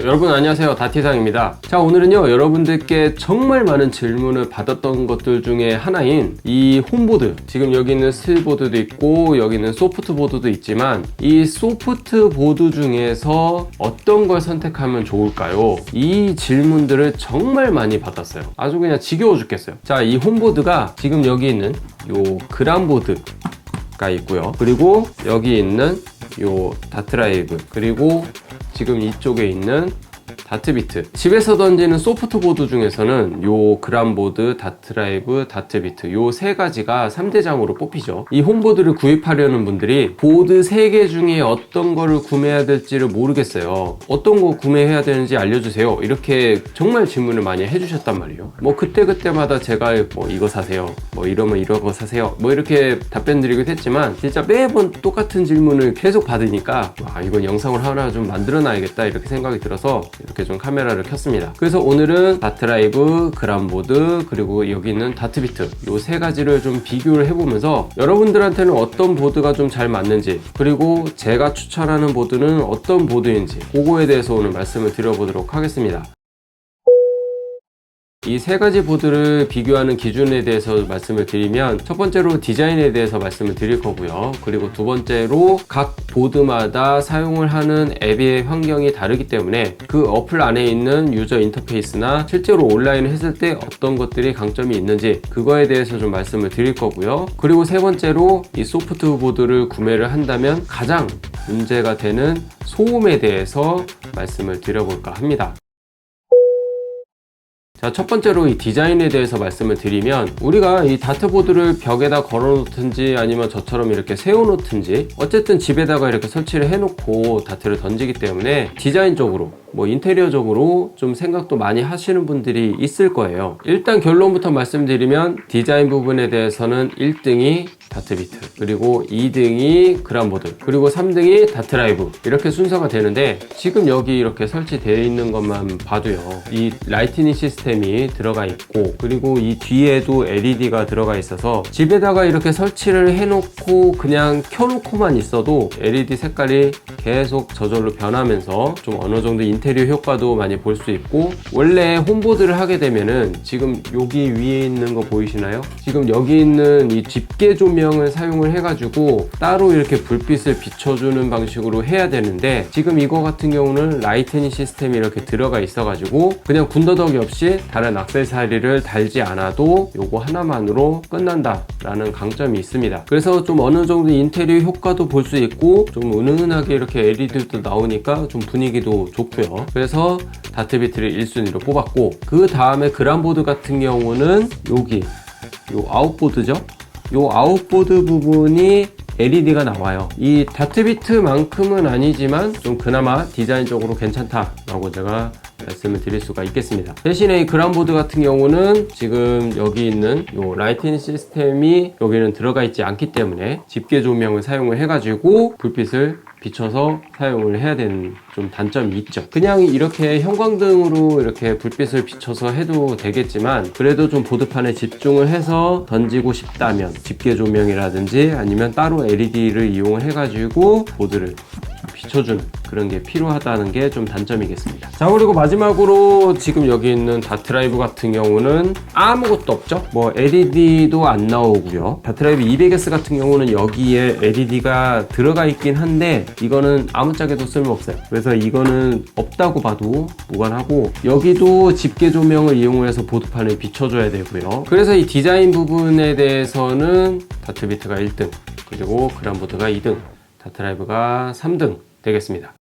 여러분 안녕하세요, 다티상입니다. 자, 오늘은요 여러분들께 정말 많은 질문을 받았던 것들 중에 하나인 이 홈보드, 지금 여기 있는 스틸보드도 있고 여기 있는 소프트보드도 있지만 이 소프트보드 중에서 어떤 걸 선택하면 좋을까요? 이 질문들을 정말 많이 받았어요. 아주 그냥 지겨워 죽겠어요. 자, 이 홈보드가 지금 여기 있는 요 그란보드가 있고요, 그리고 여기 있는 요 다트라이브, 그리고 지금 이쪽에 있는 다트비트, 집에서 던지는 소프트보드 중에서는 요 그란보드, 다트라이브, 다트비트 요 세 가지가 3대장으로 뽑히죠. 이 홈보드를 구입하려는 분들이 보드 3개 중에 어떤 거를 구매해야 될지를 모르겠어요. 어떤 거 구매해야 되는지 알려주세요, 이렇게 정말 질문을 많이 해주셨단 말이에요. 뭐 그때그때마다 제가 뭐 이거 사세요, 뭐 이러면 이런 거 사세요, 뭐 이렇게 답변 드리기도 했지만 진짜 매번 똑같은 질문을 계속 받으니까 이건 영상을 하나 좀 만들어 놔야겠다 이렇게 생각이 들어서 이렇게 좀 카메라를 켰습니다. 그래서 오늘은 다트라이브, 그란보드, 그리고 여기 있는 다트비트 요 세 가지를 좀 비교를 해보면서 여러분들한테는 어떤 보드가 좀 잘 맞는지, 그리고 제가 추천하는 보드는 어떤 보드인지 그거에 대해서 오늘 말씀을 드려보도록 하겠습니다. 이 세 가지 보드를 비교하는 기준에 대해서 말씀을 드리면, 첫 번째로 디자인에 대해서 말씀을 드릴 거고요. 그리고 두 번째로 각 보드마다 사용을 하는 앱의 환경이 다르기 때문에 그 어플 안에 있는 유저 인터페이스나 실제로 온라인을 했을 때 어떤 것들이 강점이 있는지 그거에 대해서 좀 말씀을 드릴 거고요. 그리고 세 번째로 이 소프트 보드를 구매를 한다면 가장 문제가 되는 소음에 대해서 말씀을 드려볼까 합니다. 자, 첫 번째로 이 디자인에 대해서 말씀을 드리면, 우리가 이 다트보드를 벽에다 걸어 놓든지 아니면 저처럼 이렇게 세워 놓든지 어쨌든 집에다가 이렇게 설치를 해 놓고 다트를 던지기 때문에 디자인적으로 뭐 인테리어적으로 좀 생각도 많이 하시는 분들이 있을 거예요. 일단 결론부터 말씀드리면 디자인 부분에 대해서는 1등이 다트비트, 그리고 2등이 그란보드, 그리고 3등이 다트라이브, 이렇게 순서가 되는데, 지금 여기 이렇게 설치되어 있는 것만 봐도요 이 라이트닝 시스템이 들어가 있고, 그리고 이 뒤에도 LED가 들어가 있어서 집에다가 이렇게 설치를 해놓고 그냥 켜놓고만 있어도 LED 색깔이 계속 저절로 변하면서 좀 어느 정도 인테리어 효과도 많이 볼 수 있고, 원래 홈보드를 하게 되면은 지금 여기 위에 있는 거 보이시나요? 지금 여기 있는 이 집게 조명을 사용을 해가지고 따로 이렇게 불빛을 비춰주는 방식으로 해야 되는데, 지금 이거 같은 경우는 라이트닝 시스템이 이렇게 들어가 있어가지고 그냥 군더더기 없이 다른 액세서리를 달지 않아도 요거 하나만으로 끝난다 라는 강점이 있습니다. 그래서 좀 어느 정도 인테리어 효과도 볼 수 있고 좀 은은하게 이렇게 LED도 나오니까 좀 분위기도 좋고요. 그래서 다트비트를 1순위로 뽑았고, 그 다음에 그란보드 같은 경우는 여기 요 아웃보드죠. 요 아웃보드 부분이 LED가 나와요. 이 다트비트만큼은 아니지만 좀 그나마 디자인적으로 괜찮다라고 제가 말씀을 드릴 수가 있겠습니다. 대신에 이 그란보드 같은 경우는 지금 여기 있는 요 라이팅 시스템이 여기는 들어가 있지 않기 때문에 집게 조명을 사용을 해가지고 불빛을 비춰서 사용을 해야 되는 좀 단점이 있죠. 그냥 이렇게 형광등으로 이렇게 불빛을 비춰서 해도 되겠지만, 그래도 좀 보드판에 집중을 해서 던지고 싶다면 집게 조명이라든지 아니면 따로 LED를 이용을 해가지고 보드를 비춰주는 그런 게 필요하다는 게 좀 단점이겠습니다. 자, 그리고 마지막으로 지금 여기 있는 다트라이브 같은 경우는 아무것도 없죠. 뭐 LED도 안 나오고요. 다트라이브 200S 같은 경우는 여기에 LED가 들어가 있긴 한데 이거는 아무짝에도 쓸모없어요. 그래서 이거는 없다고 봐도 무관하고, 여기도 집게 조명을 이용해서 보드판을 비춰줘야 되고요. 그래서 이 디자인 부분에 대해서는 다트비트가 1등, 그리고 그란보드가 2등, 다트라이브가 3등 되겠습니다.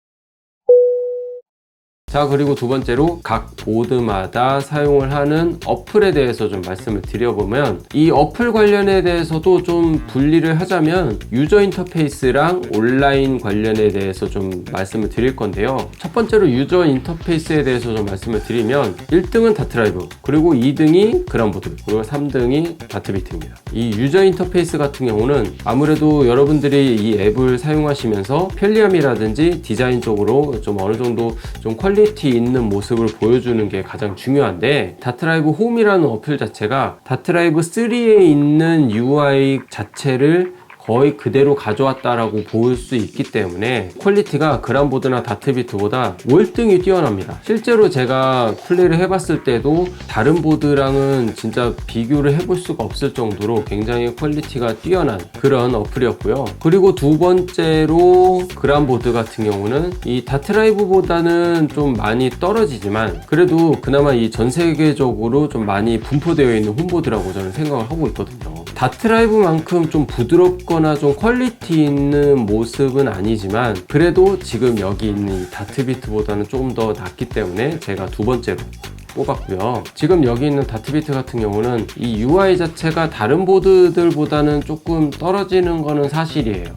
자, 그리고 두 번째로 각 보드마다 사용을 하는 어플에 대해서 좀 말씀을 드려보면, 이 어플 관련에 대해서도 좀 분리를 하자면 유저 인터페이스랑 온라인 관련에 대해서 좀 말씀을 드릴 건데요. 첫 번째로 유저 인터페이스에 대해서 좀 말씀을 드리면 1등은 다트라이브, 그리고 2등이 그란보드, 그리고 3등이 다트비트입니다. 이 유저 인터페이스 같은 경우는 아무래도 여러분들이 이 앱을 사용하시면서 편리함이라든지 디자인적으로 좀 어느 정도 좀 퀄리티 있는 모습을 보여주는 게 가장 중요한데, 다트라이브 홈이라는 어플 자체가 다트라이브 3에 있는 UI 자체를 거의 그대로 가져왔다라고 볼 수 있기 때문에 퀄리티가 그란보드나 다트비트보다 월등히 뛰어납니다. 실제로 제가 플레이를 해봤을 때도 다른 보드랑은 진짜 비교를 해볼 수가 없을 정도로 굉장히 퀄리티가 뛰어난 그런 어플이었고요. 그리고 두 번째로 그란보드 같은 경우는 이 다트라이브보다는 좀 많이 떨어지지만 그래도 그나마 이 전 세계적으로 좀 많이 분포되어 있는 홈보드라고 저는 생각을 하고 있거든요. 다트라이브만큼 좀 부드럽거나 좀 퀄리티 있는 모습은 아니지만 그래도 지금 여기 있는 이 다트비트보다는 조금 더 낫기 때문에 제가 두 번째로 뽑았고요. 지금 여기 있는 다트비트 같은 경우는 이 UI 자체가 다른 보드들보다는 조금 떨어지는 거는 사실이에요.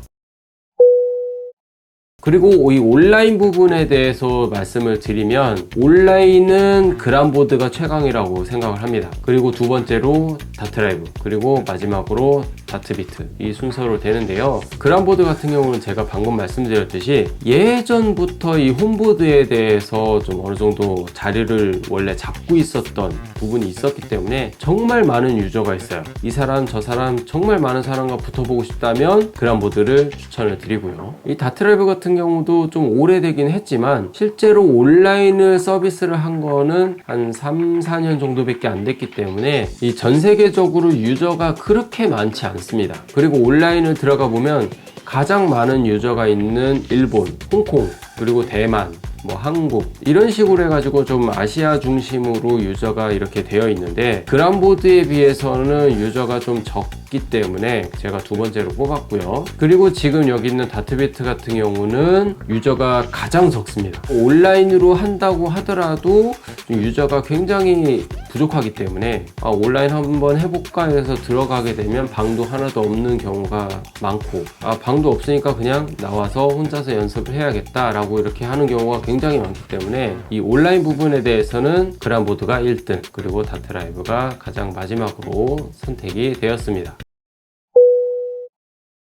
그리고 이 온라인 부분에 대해서 말씀을 드리면 온라인은 그란보드가 최강이라고 생각을 합니다. 그리고 두 번째로 다트라이브, 그리고 마지막으로 다트비트, 이 순서로 되는데요. 그란보드 같은 경우는 제가 방금 말씀드렸듯이 예전부터 이 홈보드에 대해서 좀 어느 정도 자리를 원래 잡고 있었던 부분이 있었기 때문에 정말 많은 유저가 있어요. 이 사람 저 사람 정말 많은 사람과 붙어보고 싶다면 그란보드를 추천을 드리고요. 이 다트라이브 같은 경우도 좀 오래되긴 했지만 실제로 온라인을 서비스를 한 거는 한 3, 4년 정도밖에 안 됐기 때문에 이 전 세계적으로 유저가 그렇게 많지 않습니다. 그리고 온라인을 들어가 보면 가장 많은 유저가 있는 일본, 홍콩, 그리고 대만, 뭐 한국 이런 식으로 해가지고 좀 아시아 중심으로 유저가 이렇게 되어 있는데 그란보드에 비해서는 유저가 좀 적기 때문에 제가 두 번째로 뽑았고요. 그리고 지금 여기 있는 다트비트 같은 경우는 유저가 가장 적습니다. 온라인으로 한다고 하더라도 유저가 굉장히 부족하기 때문에 온라인 한번 해볼까 해서 들어가게 되면 방도 하나도 없는 경우가 많고 방도 없으니까 그냥 나와서 혼자서 연습을 해야겠다 라고 이렇게 하는 경우가 굉장히 많기 때문에 이 온라인 부분에 대해서는 그란보드가 1등, 그리고 다트라이브가 가장 마지막으로 선택이 되었습니다.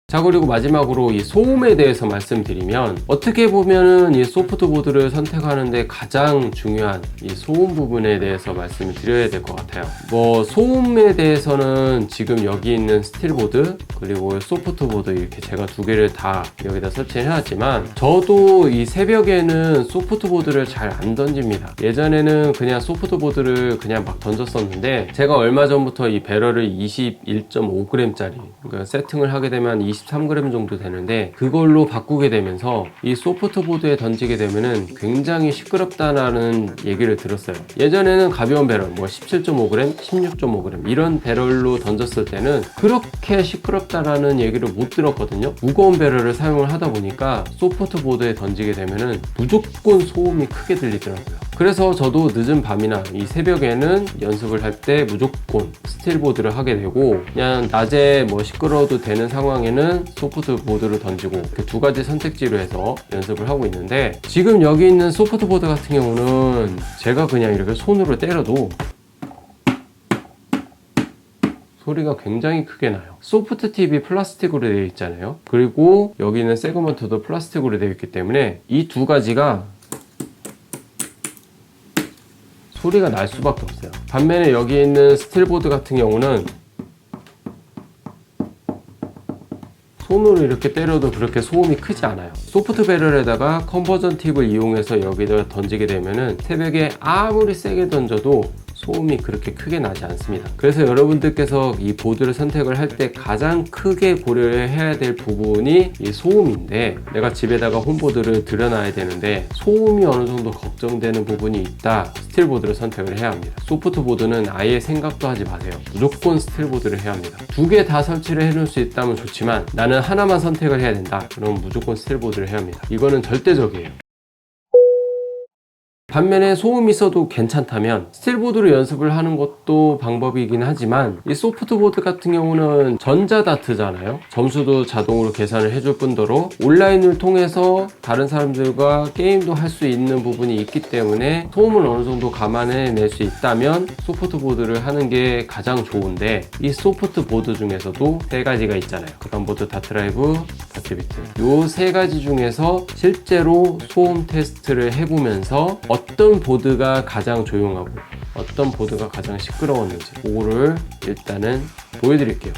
자, 그리고 마지막으로 이 소음에 대해서 말씀드리면 어떻게 보면은 이 소프트보드를 선택하는데 가장 중요한 이 소음 부분에 대해서 말씀을 드려야 될 것 같아요. 뭐 소음에 대해서는 지금 여기 있는 스틸보드 그리고 소프트보드 이렇게 제가 두 개를 다 여기다 설치해 놨지만 저도 이 새벽에는 소프트보드를 잘 안 던집니다. 예전에는 그냥 소프트보드를 그냥 막 던졌었는데 제가 얼마 전부터 이 배럴을 21.5g짜리 그러니까 세팅을 하게 되면 23g 정도 되는데 그걸로 바꾸게 되면서 이 소프트보드에 던지게 되면은 굉장히 시끄럽다라는 얘기를 들었어요. 예전에는 가벼운 배럴 뭐 17.5g, 16.5g 이런 배럴로 던졌을 때는 그렇게 시끄럽다라는 얘기를 못 들었거든요. 무거운 배럴을 사용을 하다 보니까 소프트보드에 던지게 되면은 무조건 소음이 크게 들리더라고요. 그래서 저도 늦은 밤이나 이 새벽에는 연습을 할 때 무조건 스틸보드를 하게 되고 그냥 낮에 뭐 시끄러워도 되는 상황에는 소프트보드를 던지고 그 두 가지 선택지로 해서 연습을 하고 있는데 지금 여기 있는 소프트보드 같은 경우는 제가 그냥 이렇게 손으로 때려도 소리가 굉장히 크게 나요. 소프트 TV 플라스틱으로 되어 있잖아요. 그리고 여기 있는 세그먼트도 플라스틱으로 되어 있기 때문에 이 두 가지가 소리가 날 수밖에 없어요. 반면에 여기 있는 스틸보드 같은 경우는 손으로 이렇게 때려도 그렇게 소음이 크지 않아요. 소프트 배럴에다가 컨버전 팁을 이용해서 여기다 던지게 되면은 새벽에 아무리 세게 던져도 소음이 그렇게 크게 나지 않습니다. 그래서 여러분들께서 이 보드를 선택을 할 때 가장 크게 고려를 해야 될 부분이 이 소음인데 내가 집에다가 홈보드를 들여놔야 되는데 소음이 어느 정도 걱정되는 부분이 있다. 스틸보드를 선택을 해야 합니다. 소프트보드는 아예 생각도 하지 마세요. 무조건 스틸보드를 해야 합니다. 두 개 다 설치를 해놓을 수 있다면 좋지만 나는 하나만 선택을 해야 된다. 그럼 무조건 스틸보드를 해야 합니다. 이거는 절대적이에요. 반면에 소음이 있어도 괜찮다면 스틸보드로 연습을 하는 것도 방법이긴 하지만 이 소프트보드 같은 경우는 전자다트잖아요. 점수도 자동으로 계산을 해줄 뿐더러 온라인을 통해서 다른 사람들과 게임도 할 수 있는 부분이 있기 때문에 소음을 어느 정도 감안해낼 수 있다면 소프트보드를 하는 게 가장 좋은데 이 소프트보드 중에서도 세 가지가 있잖아요. 그란보드, 다트라이브, 다트비트 요 세 가지 중에서 실제로 소음 테스트를 해보면서 어떤 보드가 가장 조용하고 어떤 보드가 가장 시끄러웠는지 그거를 일단은 보여드릴게요.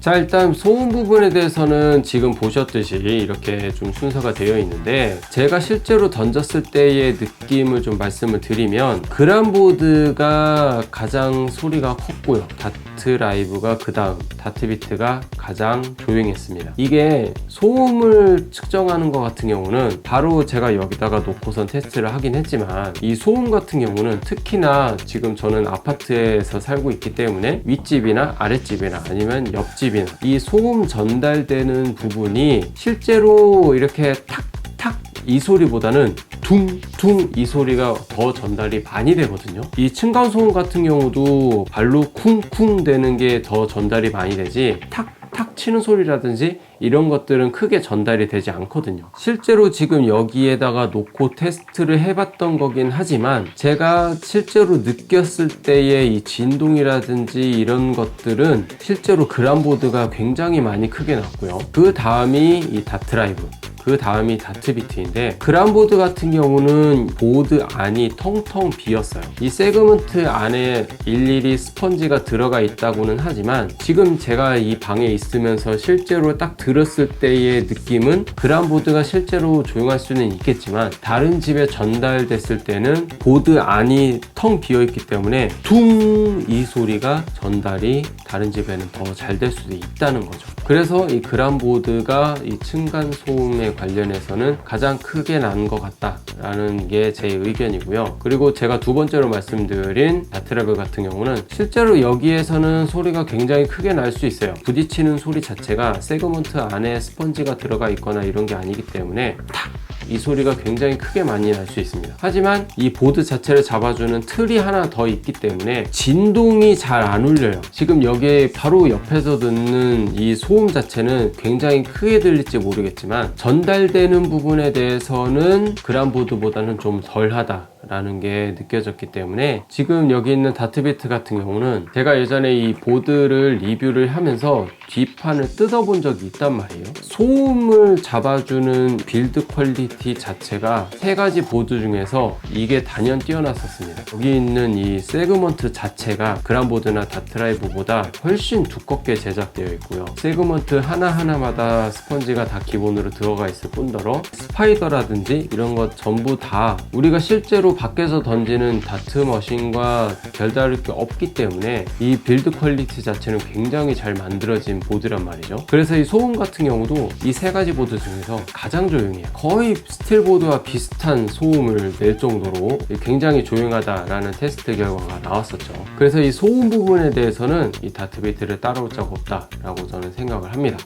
자, 일단 소음 부분에 대해서는 지금 보셨듯이 이렇게 좀 순서가 되어 있는데, 제가 실제로 던졌을 때의 느낌을 좀 말씀을 드리면 그란보드가 가장 소리가 컸고요. 다트라이브가 그 다음, 다트비트가 가장 조용했습니다. 이게 소음을 측정하는 것 같은 경우는 바로 제가 여기다가 놓고선 테스트를 하긴 했지만, 이 소음 같은 경우는 특히나 지금 저는 아파트에서 살고 있기 때문에 윗집이나 아랫집이나 아니면 옆집이나 이 소음 전달되는 부분이 실제로 이렇게 탁탁 이 소리보다는 퉁퉁 이 소리가 더 전달이 많이 되거든요. 이 층간소음 같은 경우도 발로 쿵쿵 되는 게 더 전달이 많이 되지, 탁 치는 소리라든지 이런 것들은 크게 전달이 되지 않거든요. 실제로 지금 여기에다가 놓고 테스트를 해봤던 거긴 하지만, 제가 실제로 느꼈을 때의 이 진동이라든지 이런 것들은 실제로 그란보드가 굉장히 많이 크게 났고요. 그 다음이 이 다트라이브, 그 다음이 다트비트인데, 그란보드 같은 경우는 보드 안이 텅텅 비었어요. 이 세그먼트 안에 일일이 스펀지가 들어가 있다고는 하지만, 지금 제가 이 방에 있으면서 실제로 딱 들었을 때의 느낌은 그란보드가 실제로 조용할 수는 있겠지만, 다른 집에 전달됐을 때는 보드 안이 텅 비어있기 때문에 퉁 이 소리가 전달이 다른 집에는 더 잘 될 수도 있다는 거죠. 그래서 이 그란보드가 이 층간소음에 관련해서는 가장 크게 난 것 같다라는 게 제 의견이고요. 그리고 제가 두 번째로 말씀드린 다트라이브 같은 경우는 실제로 여기에서는 소리가 굉장히 크게 날 수 있어요. 부딪히는 소리 자체가 세그먼트 안에 스펀지가 들어가 있거나 이런 게 아니기 때문에 탁! 이 소리가 굉장히 크게 많이 날 수 있습니다. 하지만 이 보드 자체를 잡아주는 틀이 하나 더 있기 때문에 진동이 잘 안 울려요. 지금 여기에 바로 옆에서 듣는 이 소음 자체는 굉장히 크게 들릴지 모르겠지만, 전달되는 부분에 대해서는 그란보드보다는 좀 덜하다 라는 게 느껴졌기 때문에, 지금 여기 있는 다트비트 같은 경우는 제가 예전에 이 보드를 리뷰를 하면서 뒷판을 뜯어본 적이 있단 말이에요. 소음을 잡아주는 빌드 퀄리티 자체가 세 가지 보드 중에서 이게 단연 뛰어났었습니다. 여기 있는 이 세그먼트 자체가 그란보드나 다트라이브보다 훨씬 두껍게 제작되어 있고요. 세그먼트 하나하나마다 스펀지가 다 기본으로 들어가 있을 뿐더러 스파이더라든지 이런 것 전부 다 우리가 실제로 밖에서 던지는 다트 머신과 별다를 게 없기 때문에 이 빌드 퀄리티 자체는 굉장히 잘 만들어진 보드란 말이죠. 그래서 이 소음 같은 경우도 이 세 가지 보드 중에서 가장 조용해요. 거의 스틸보드와 비슷한 소음을 낼 정도로 굉장히 조용하다라는 테스트 결과가 나왔었죠. 그래서 이 소음 부분에 대해서는 이 다트비트를 따라올 자가 없다라고 저는 생각을 합니다.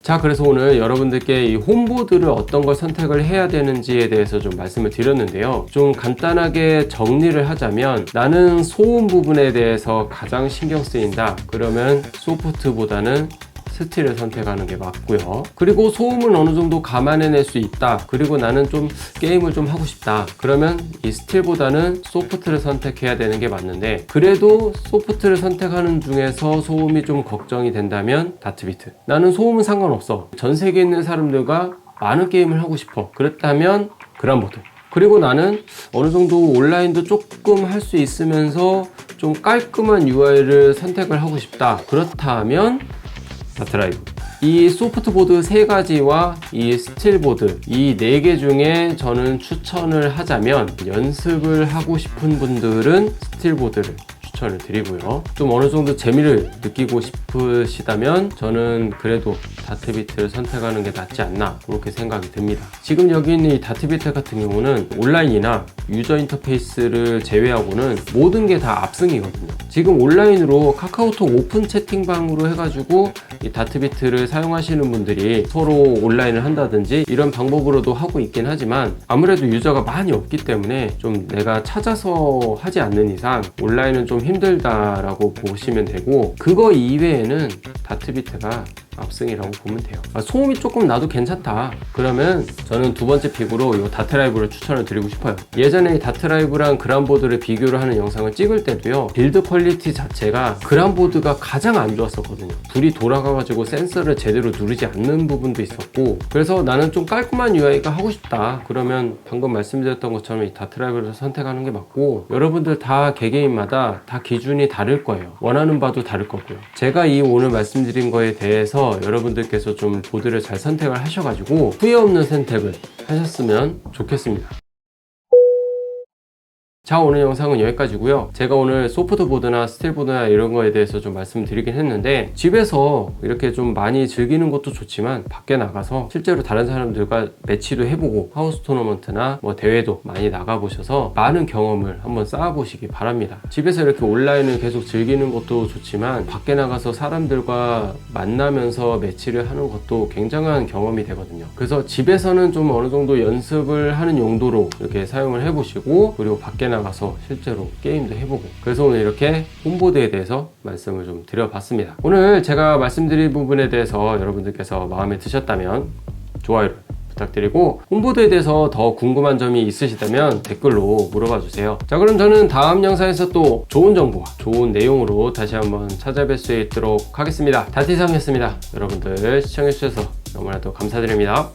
자, 그래서 오늘 여러분들께 이 홈보드를 어떤 걸 선택을 해야 되는지에 대해서 좀 말씀을 드렸는데요. 좀 간단하게 정리를 하자면, 나는 소음 부분에 대해서 가장 신경 쓰인다. 그러면 소프트보다는 스틸을 선택하는 게 맞고요. 그리고 소음을 어느 정도 감안해낼 수 있다. 그리고 나는 좀 게임을 좀 하고 싶다. 그러면 이 스틸보다는 소프트를 선택해야 되는 게 맞는데, 그래도 소프트를 선택하는 중에서 소음이 좀 걱정이 된다면 다트비트. 나는 소음은 상관없어. 전 세계에 있는 사람들과 많은 게임을 하고 싶어. 그렇다면 그란보드. 그리고 나는 어느 정도 온라인도 조금 할 수 있으면서 좀 깔끔한 UI를 선택을 하고 싶다. 그렇다면 다트라이브. 이 소프트보드 세 가지와 이 스틸보드, 이 네 개 중에 저는 추천을 하자면, 연습을 하고 싶은 분들은 스틸보드를 추천을 드리고요. 좀 어느 정도 재미를 느끼고 싶으시다면 저는 그래도 다트비트를 선택하는 게 낫지 않나, 그렇게 생각이 듭니다. 지금 여기 있는 이 다트비트 같은 경우는 온라인이나 유저 인터페이스를 제외하고는 모든 게 다 압승이거든요. 지금 온라인으로 카카오톡 오픈 채팅방으로 해가지고 이 다트비트를 사용하시는 분들이 서로 온라인을 한다든지 이런 방법으로도 하고 있긴 하지만, 아무래도 유저가 많이 없기 때문에 좀 내가 찾아서 하지 않는 이상 온라인은 좀 힘들다라고 보시면 되고, 그거 이외에는 다트비트가 압승이라고 보면 돼요. 소음이 조금 나도 괜찮다 그러면 저는 두 번째 픽으로 이 다트라이브를 추천을 드리고 싶어요. 예전에 이 다트라이브랑 그란보드를 비교를 하는 영상을 찍을 때도요, 빌드 퀄리티 자체가 그란보드가 가장 안 좋았었거든요. 불이 돌아가가지고 센서를 제대로 누르지 않는 부분도 있었고, 그래서 나는 좀 깔끔한 UI가 하고 싶다 그러면 방금 말씀드렸던 것처럼 이 다트라이브를 선택하는 게 맞고, 여러분들 다 개개인마다 다 기준이 다를 거예요. 원하는 바도 다를 거고요. 제가 이 오늘 말씀드린 거에 대해서 여러분들께서 좀 보드를 잘 선택을 하셔가지고 후회 없는 선택을 하셨으면 좋겠습니다. 자, 오늘 영상은 여기까지고요. 제가 오늘 소프트보드나 스틸보드나 이런 거에 대해서 좀 말씀드리긴 했는데, 집에서 이렇게 좀 많이 즐기는 것도 좋지만 밖에 나가서 실제로 다른 사람들과 매치도 해보고 하우스 토너먼트나 뭐 대회도 많이 나가보셔서 많은 경험을 한번 쌓아보시기 바랍니다. 집에서 이렇게 온라인을 계속 즐기는 것도 좋지만 밖에 나가서 사람들과 만나면서 매치를 하는 것도 굉장한 경험이 되거든요. 그래서 집에서는 좀 어느 정도 연습을 하는 용도로 이렇게 사용을 해보시고, 그리고 밖에 나가서 실제로 게임도 해보고, 그래서 오늘 이렇게 홈보드에 대해서 말씀을 좀 드려봤습니다. 오늘 제가 말씀드린 부분에 대해서 여러분들께서 마음에 드셨다면 좋아요를 부탁드리고, 홈보드에 대해서 더 궁금한 점이 있으시다면 댓글로 물어봐 주세요. 자, 그럼 저는 다음 영상에서 또 좋은 정보와 좋은 내용으로 다시 한번 찾아뵐 수 있도록 하겠습니다. 다티상이었습니다. 여러분들 시청해 주셔서 너무나도 감사드립니다.